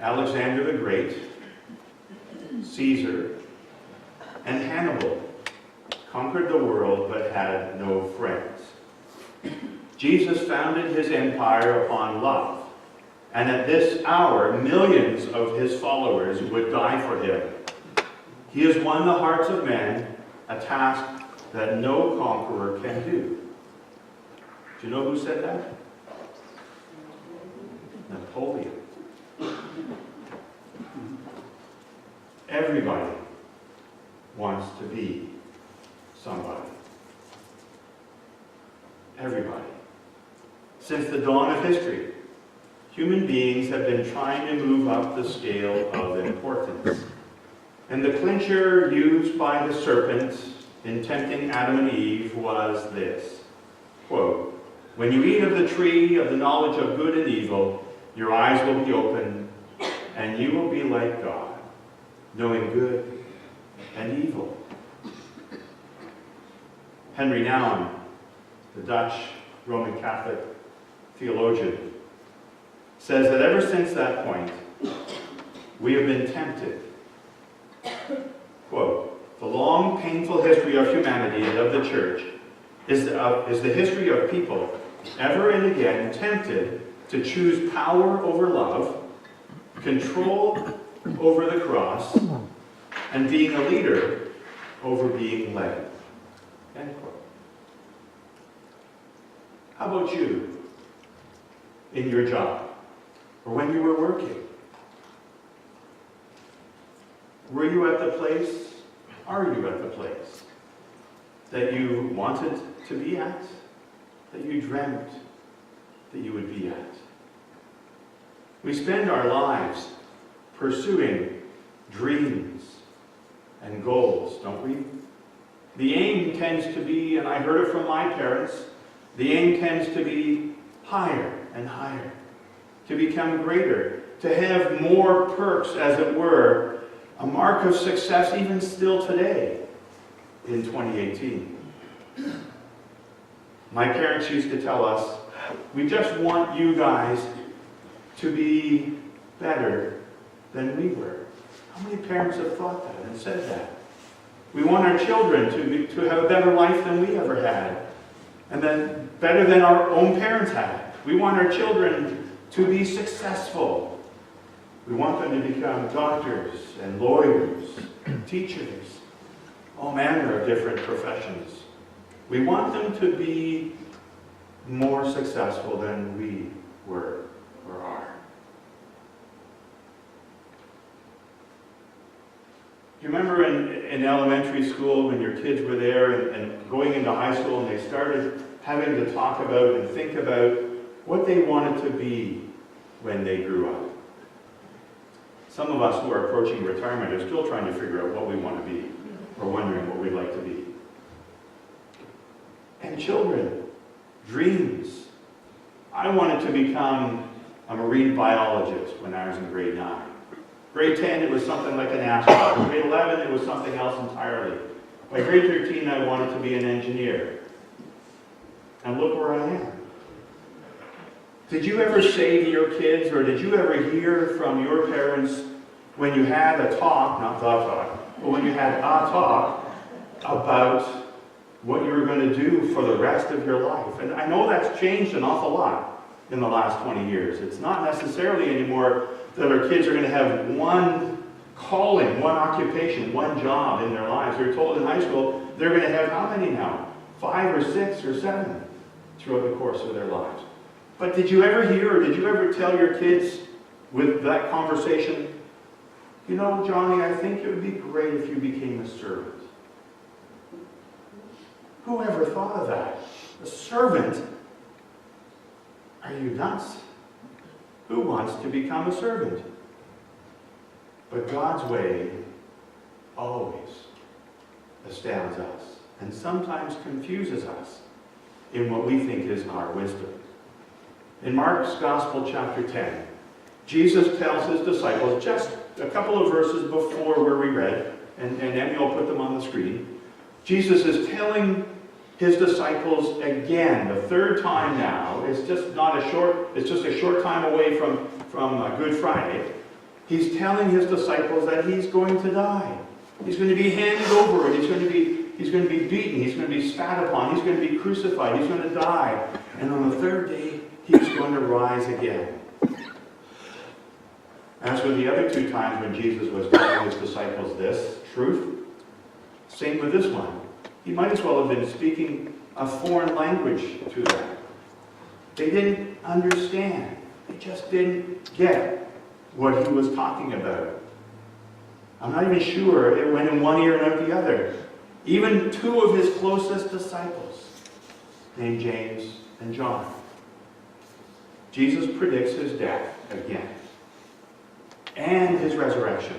Alexander the Great, Caesar, and Hannibal conquered the world but had no friends. Jesus founded his empire upon love, and at this hour, millions of his followers would die for him. He has won the hearts of men, a task that no conqueror can do. Do you know who said that? Napoleon. Everybody wants to be somebody. Everybody. Since the dawn of history, human beings have been trying to move up the scale of importance. And the clincher used by the serpent in tempting Adam and Eve was this, quote, "When you eat of the tree of the knowledge of good and evil, your eyes will be opened, and you will be like God, knowing good and evil." Henry Nouwen, the Dutch Roman Catholic theologian, says that ever since that point, we have been tempted. Quote, "The long, painful history of humanity and of the church is the history of people ever and again tempted to choose power over love, control over the cross, and being a leader over being led." End quote. How about you in your job or when you were working? Were you at the place, are you at the place that you wanted to be at, that you dreamt that you would be at? We spend our lives pursuing dreams and goals, don't we? The aim tends to be, and I heard it from my parents, the aim tends to be higher and higher, to become greater, to have more perks, as it were, a mark of success even still today in 2018. My parents used to tell us, "We just want you guys to be better than we were." How many parents have thought that and said that? We want our children to have a better life than we ever had, and then better than our own parents had. We want our children to be successful. We want them to become doctors and lawyers, teachers, all manner of different professions. We want them to be more successful than we were or are. Do you remember in elementary school when your kids were there and going into high school and they started having to talk about and think about what they wanted to be when they grew up? Some of us who are approaching retirement are still trying to figure out what we want to be, or wondering what we'd like to be. And children, dreams. I wanted to become a marine biologist when I was in grade 9. Grade 10, it was something like an astronaut. In grade 11, it was something else entirely. By grade 13, I wanted to be an engineer. And look where I am. Did you ever say to your kids, or did you ever hear from your parents when you had a talk, not the talk, but when you had a talk about what you were going to do for the rest of your life? And I know that's changed an awful lot in the last 20 years. It's not necessarily anymore that our kids are going to have one calling, one occupation, one job in their lives. They're told in high school they're going to have how many now? 5 or 6 or 7 throughout the course of their lives. But did you ever hear, or did you ever tell your kids with that conversation, "You know, Johnny, I think it would be great if you became a servant"? Who ever thought of that? A servant? Are you nuts? Who wants to become a servant? But God's way always astounds us and sometimes confuses us in what we think is our wisdom. In Mark's Gospel, chapter 10, Jesus tells his disciples, just a couple of verses before where we read, and Emmy will put them on the screen, Jesus is telling his disciples again, the third time now. It's just a short time away from Good Friday. He's telling his disciples that he's going to die. He's going to be handed over, and he's going to be beaten, he's going to be spat upon, he's going to be crucified, he's going to die. And on the third day, he's going to rise again. As with the other two times when Jesus was telling his disciples this truth, same with this one. He might as well have been speaking a foreign language to them. They didn't understand. They just didn't get what he was talking about. I'm not even sure it went in one ear and out the other. Even two of his closest disciples, named James and John. Jesus predicts his death again, and his resurrection.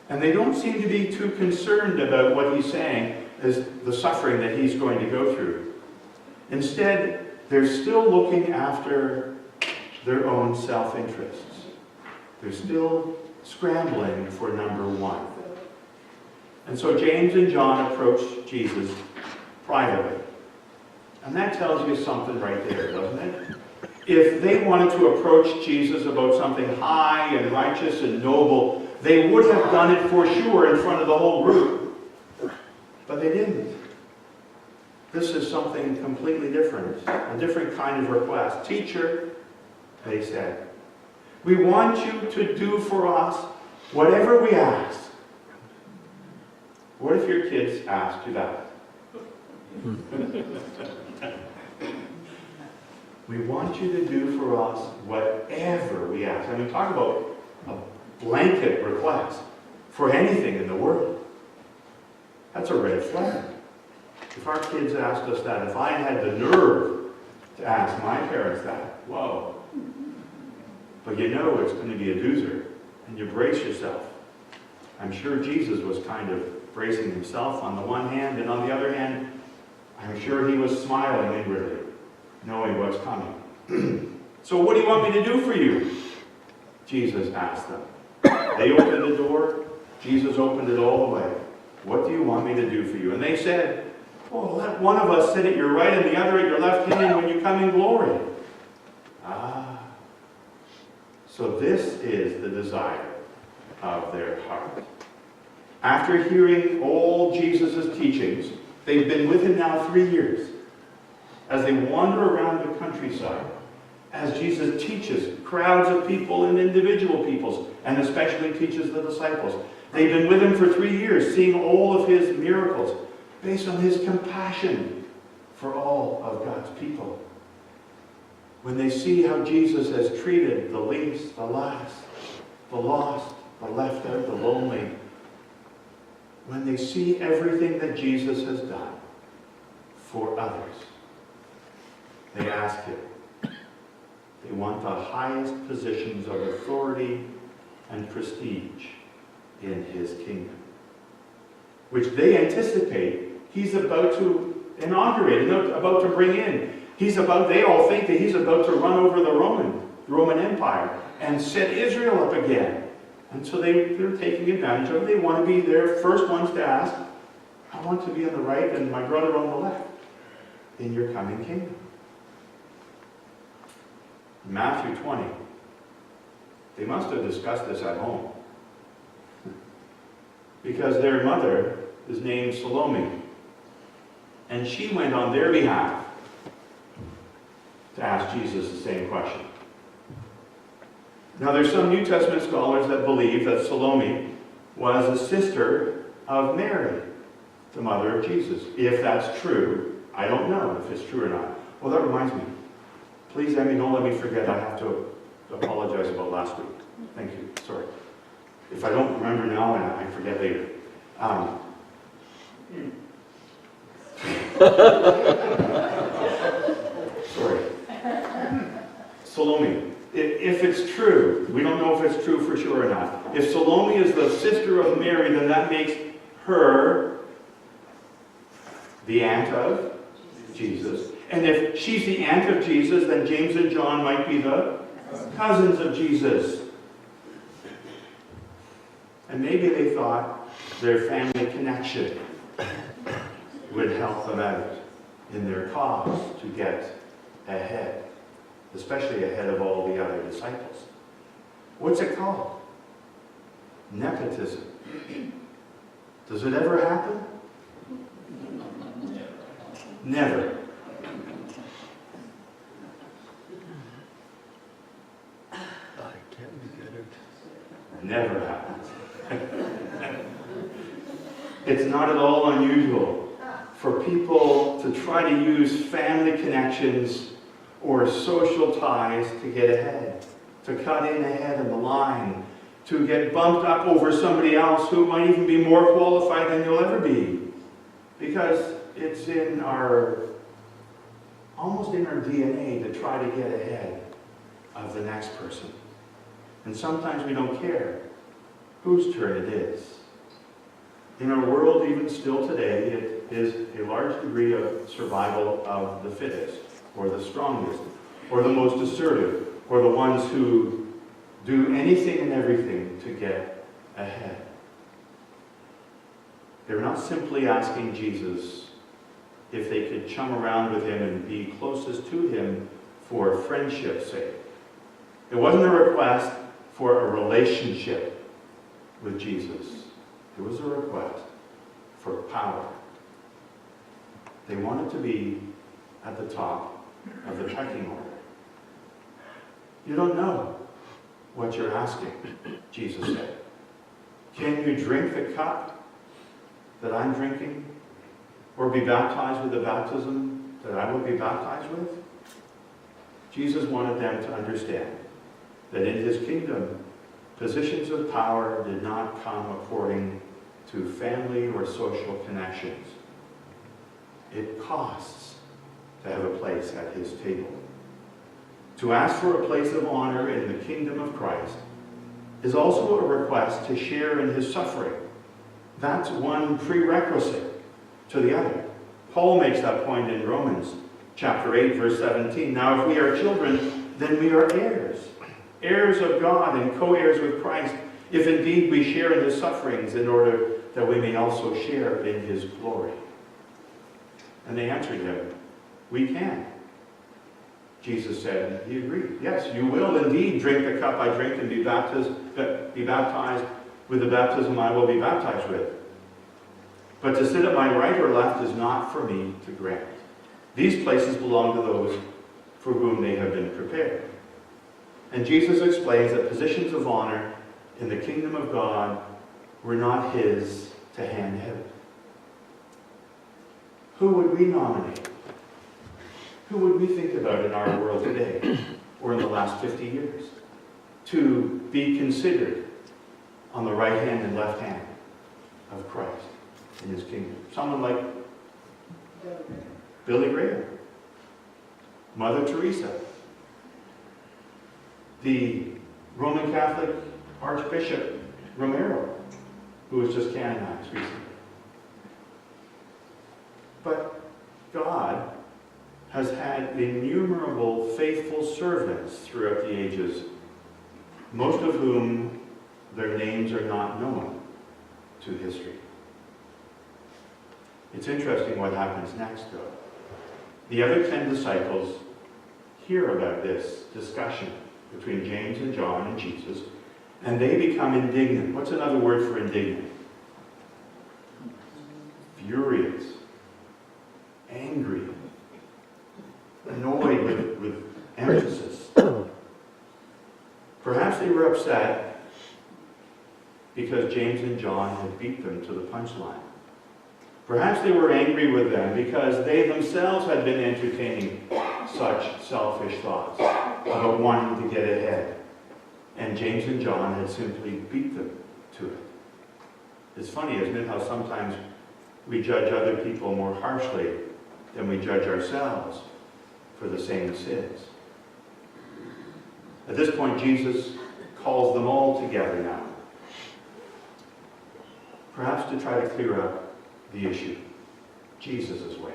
And they don't seem to be too concerned about what he's saying as the suffering that he's going to go through. Instead, they're still looking after their own self-interests. They're still scrambling for number one. And so James and John approached Jesus privately. And that tells you something right there, doesn't it? If they wanted to approach Jesus about something high and righteous and noble, they would have done it for sure in front of the whole group. But they didn't. This is something completely different, a different kind of request. Teacher, they said, we want you to do for us whatever we ask. What if your kids asked you that? We want you to do for us whatever we ask. I mean, talk about a blanket request for anything in the world. That's a red flag. If our kids asked us that, if I had the nerve to ask my parents that, whoa. But you know it's going to be a doozer, and you brace yourself. I'm sure Jesus was kind of bracing himself on the one hand, and on the other hand, I'm sure he was smiling inwardly, knowing what's coming. So what do you want me to do for you? Jesus asked them. They opened the door. Jesus opened it all the way. What do you want me to do for you? And they said, well, let one of us sit at your right and the other at your left hand when you come in glory. So this is the desire of their heart. After hearing all Jesus' teachings, they've been with him now 3 years. As they wander around the countryside, as Jesus teaches crowds of people and individual peoples, and especially teaches the disciples. They've been with him for 3 years, seeing all of his miracles, based on his compassion for all of God's people. When they see how Jesus has treated the least, the last, the lost, the left out, the lonely, when they see everything that Jesus has done for others, they ask him. They want the highest positions of authority and prestige in his kingdom, which they anticipate he's about to inaugurate, about to bring in. They all think that he's about to run over the Roman Empire and set Israel up again. And so they're taking advantage of it. They want to be their first ones to ask, I want to be on the right and my brother on the left in your coming kingdom. In Matthew 20, they must have discussed this at home. Because their mother is named Salome. And she went on their behalf to ask Jesus the same question. Now there's some New Testament scholars that believe that Salome was a sister of Mary, the mother of Jesus. If that's true, I don't know if it's true or not. Well, that reminds me. Please, Emmy, don't let me forget. I have to apologize about last week. Thank you. Sorry. If I don't remember now, I forget later. Sorry. Salome. If it's true, we don't know if it's true for sure or not. If Salome is the sister of Mary, then that makes her the aunt of Jesus. And if she's the aunt of Jesus, then James and John might be the cousins of Jesus. And maybe they thought their family connection would help them out in their cause to get ahead, especially ahead of all the other disciples. What's it called? Nepotism. Does it ever happen? Never. Never happens. It's not at all unusual for people to try to use family connections or social ties to get ahead, to cut in ahead of the line, to get bumped up over somebody else who might even be more qualified than you'll ever be. Because it's almost in our DNA to try to get ahead of the next person. And sometimes we don't care whose turn it is. In our world, even still today, it is a large degree of survival of the fittest, or the strongest, or the most assertive, or the ones who do anything and everything to get ahead. They're not simply asking Jesus if they could chum around with him and be closest to him for friendship's sake. It wasn't a request for a relationship with Jesus. It was a request for power. They wanted to be at the top of the pecking order. You don't know what you're asking, Jesus said. Can you drink the cup that I'm drinking? Or be baptized with the baptism that I will be baptized with? Jesus wanted them to understand that in his kingdom, positions of power did not come according to family or social connections. It costs to have a place at his table. To ask for a place of honor in the kingdom of Christ is also a request to share in his suffering. That's one prerequisite to the other. Paul makes that point in Romans chapter 8, verse 17. Now, if we are children, then we are heirs, heirs of God and co-heirs with Christ, if indeed we share in his sufferings, in order that we may also share in his glory. And they answered him, we can. Jesus said, he agreed. Yes, you will indeed drink the cup I drink and be baptized with the baptism I will be baptized with. But to sit at my right or left is not for me to grant. These places belong to those for whom they have been prepared. And Jesus explains that positions of honor in the kingdom of God were not his to hand him. Who would we nominate? Who would we think about in our world today, or in the last 50 years, to be considered on the right hand and left hand of Christ in his kingdom? Someone like Billy Graham, Mother Teresa, the Roman Catholic Archbishop Romero, who was just canonized recently. But God has had innumerable faithful servants throughout the ages, most of whom their names are not known to history. It's interesting what happens next, though. The other 10 disciples hear about this discussion between James and John and Jesus, and they become indignant. What's another word for indignant? Furious, angry, annoyed with emphasis. Perhaps they were upset because James and John had beat them to the punchline. Perhaps they were angry with them because they themselves had been entertaining such selfish thoughts about wanting to get ahead. And James and John had simply beat them to it. It's funny, isn't it, how sometimes we judge other people more harshly than we judge ourselves for the same sins. At this point, Jesus calls them all together now, perhaps to try to clear up the issue, Jesus' way.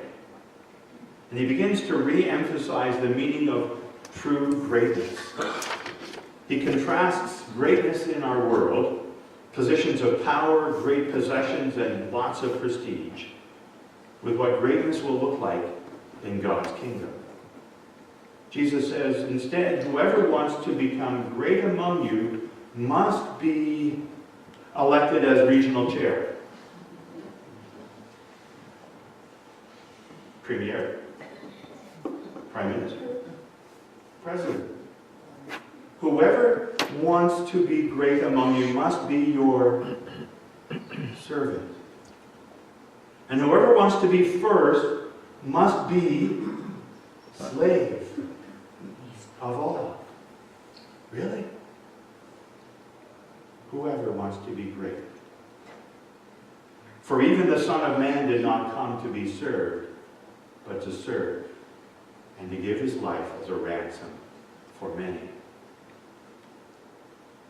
And he begins to re-emphasize the meaning of true greatness. He contrasts greatness in our world, positions of power, great possessions, and lots of prestige, with what greatness will look like in God's kingdom. Jesus says, instead, whoever wants to become great among you must be elected as regional chair? Premier? Prime Minister? President? Whoever wants to be great among you must be your servant. And whoever wants to be first must be slave of all. Really? Whoever wants to be great. For even the Son of Man did not come to be served, but to serve, and to give his life as a ransom for many.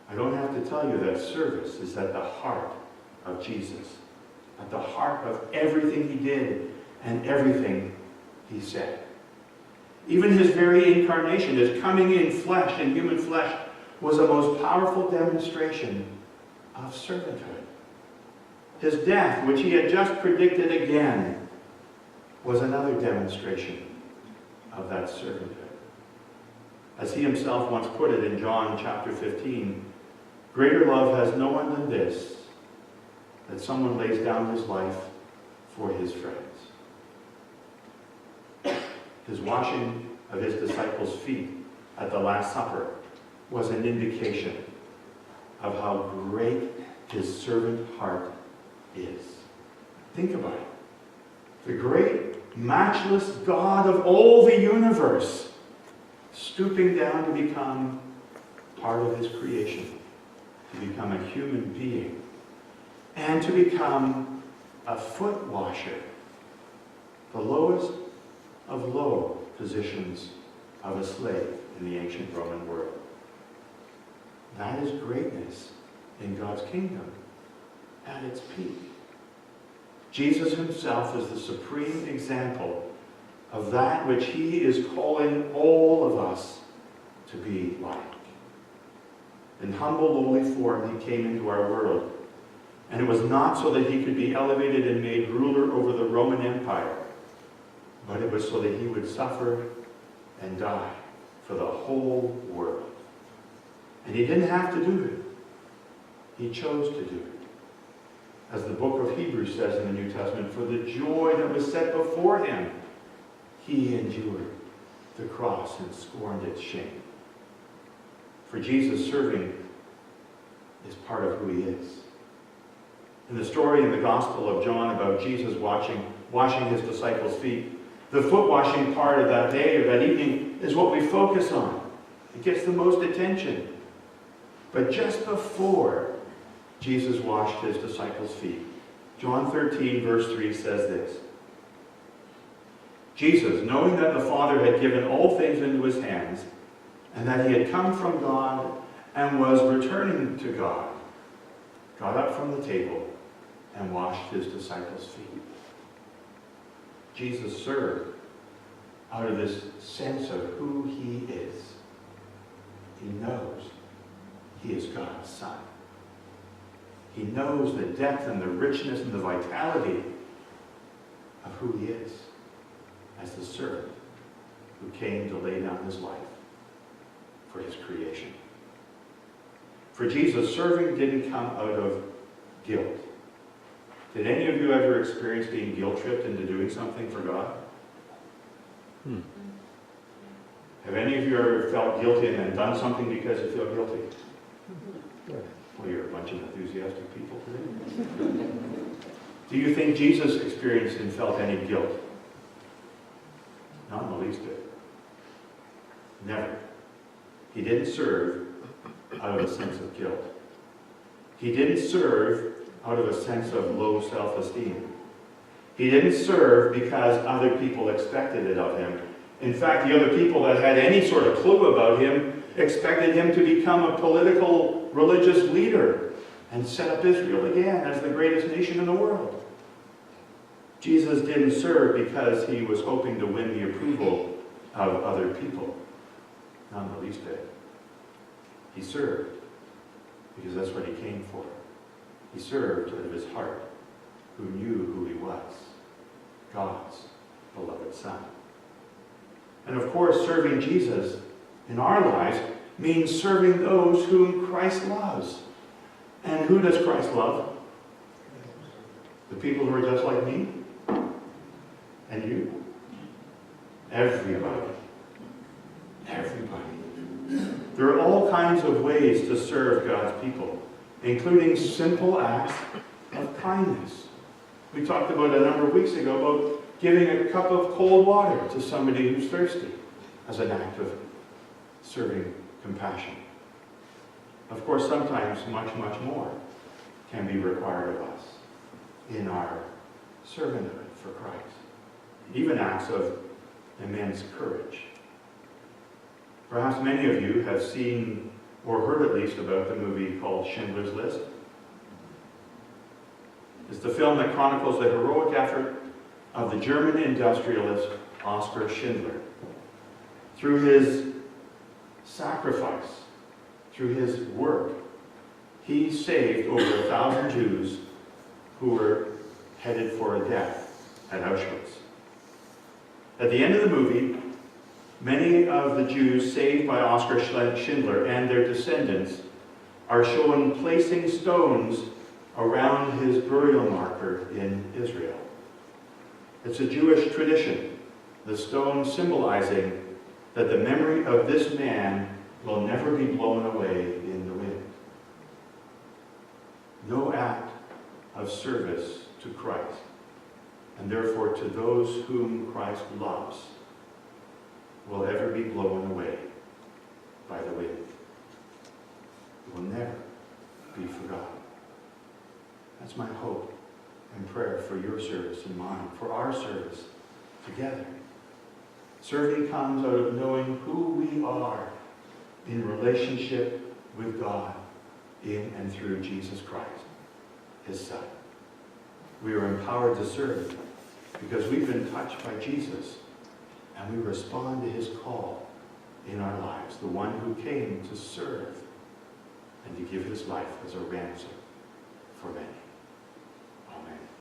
I don't have to tell you that service is at the heart of Jesus, at the heart of everything he did and everything he said. Even his very incarnation, his coming in flesh, in human flesh, was a most powerful demonstration of servanthood. His death, which he had just predicted again, was another demonstration of that servanthood. As he himself once put it in John chapter 15, greater love has no one than this, that someone lays down his life for his friends. His washing of his disciples' feet at the Last Supper was an indication of how great his servant heart is. Think about it. The great, matchless God of all the universe, stooping down to become part of his creation, to become a human being, and to become a foot washer, the lowest of low positions of a slave in the ancient Roman world. That is greatness in God's kingdom at its peak. Jesus himself is the supreme example of that which he is calling all of us to be like. In humble, lowly form, he came into our world. And it was not so that he could be elevated and made ruler over the Roman Empire, but it was so that he would suffer and die for the whole world. And he didn't have to do it. He chose to do it. As the book of Hebrews says in the New Testament, for the joy that was set before him, he endured the cross and scorned its shame. For Jesus, serving is part of who he is. In the story in the Gospel of John about Jesus washing his disciples' feet, the foot washing part of that day or that evening is what we focus on. It gets the most attention. But just before Jesus washed his disciples' feet, John 13 verse 3 says this. Jesus, knowing that the Father had given all things into his hands, and that he had come from God and was returning to God, got up from the table and washed his disciples' feet. Jesus served out of this sense of who he is. He knows he is God's Son. He knows the depth and the richness and the vitality of who he is as the servant who came to lay down his life for his creation. For Jesus, serving didn't come out of guilt. Did any of you ever experience being guilt-tripped into doing something for God? Have any of you ever felt guilty and then done something because you feel guilty? Well, you're a bunch of enthusiastic people today. Do you think Jesus experienced and felt any guilt? Not in the least bit. Never. He didn't serve out of a sense of guilt. He didn't serve out of a sense of low self-esteem. He didn't serve because other people expected it of him. In fact, the other people that had any sort of clue about him expected him to become a political, religious leader and set up Israel again as the greatest nation in the world. Jesus didn't serve because he was hoping to win the approval of other people. Not in the least bit. He served because that's what he came for. He served out of his heart, who knew who he was, God's beloved Son. And of course, serving Jesus in our lives means serving those whom Christ loves. And who does Christ love? The people who are just like me? And you? Everybody. Everybody. There are all kinds of ways to serve God's people, including simple acts of kindness. We talked about a number of weeks ago about giving a cup of cold water to somebody who's thirsty as an act of serving compassion. Of course, sometimes much, much more can be required of us in our servanthood for Christ. Even acts of immense courage. Perhaps many of you have seen or heard at least about the movie called Schindler's List. It's the film that chronicles the heroic effort of the German industrialist Oskar Schindler. Through his sacrifice, through his work, he saved over 1,000 Jews who were headed for a death at Auschwitz. At the end of the movie, many of the Jews saved by Oskar Schindler and their descendants are shown placing stones around his burial marker in Israel. It's a Jewish tradition, the stone symbolizing that the memory of this man will never be blown away in the wind. No act of service to Christ, and therefore to those whom Christ loves, will ever be blown away by the wind. It will never be forgotten. That's my hope and prayer for your service and mine, for our service together. Serving comes out of knowing who we are in relationship with God in and through Jesus Christ, his Son. We are empowered to serve because we've been touched by Jesus and we respond to his call in our lives, the one who came to serve and to give his life as a ransom for many.